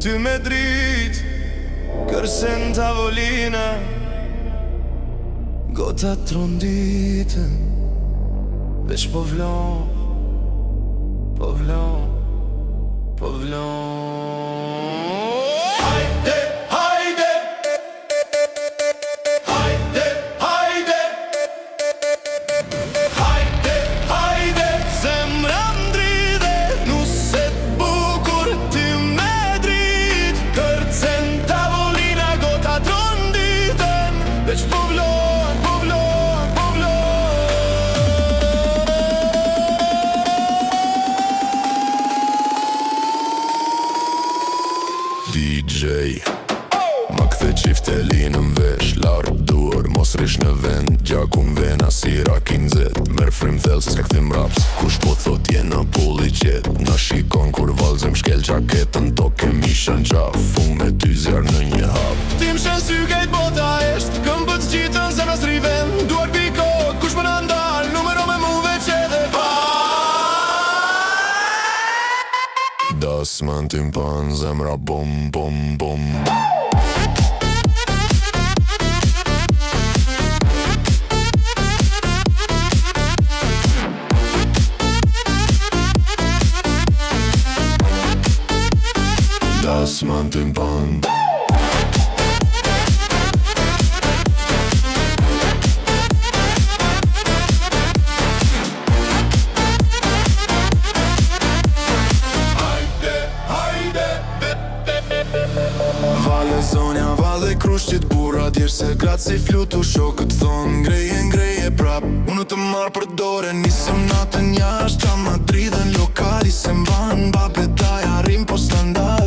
ty me drit, kërse në tavolina gota tronditën, veç po vlon, po vlon, po vlon. Hajde, hajde, hajde, hajde, hajde, hajde, zemra mdride, nuse t'bukur ty me drit, kërce në tavolina gota tronditën, veç po vlon, po vlon, po vlon. DJ ma kthe qiftelin në vesh, larë duar, mos rish në vend, gjakun vena si rakin zet, merë frim thellë se s'ka këthim raps, kush po thot jena pulli qet, na shikon kur valzëm shkel qaketën, toke misha në qaf, fun me ty zjarë në një hap. Tim shen sy kejt bota esht, këmbët s'gjitën se nas riven, duar piko, kush më në ndal, numero me mu veç edhe pa. Das man tim pan, zemra bom, bom, bom. Das man tim pan. Vale zonja, vale krushqit bura, djerë se gratë si flutu, shokët thonë ngreje, ngreje prap. Unë të marrë për dore, nisëm natën jashtë, qa Madridën lokali se mban, babe daj, arrim po standard.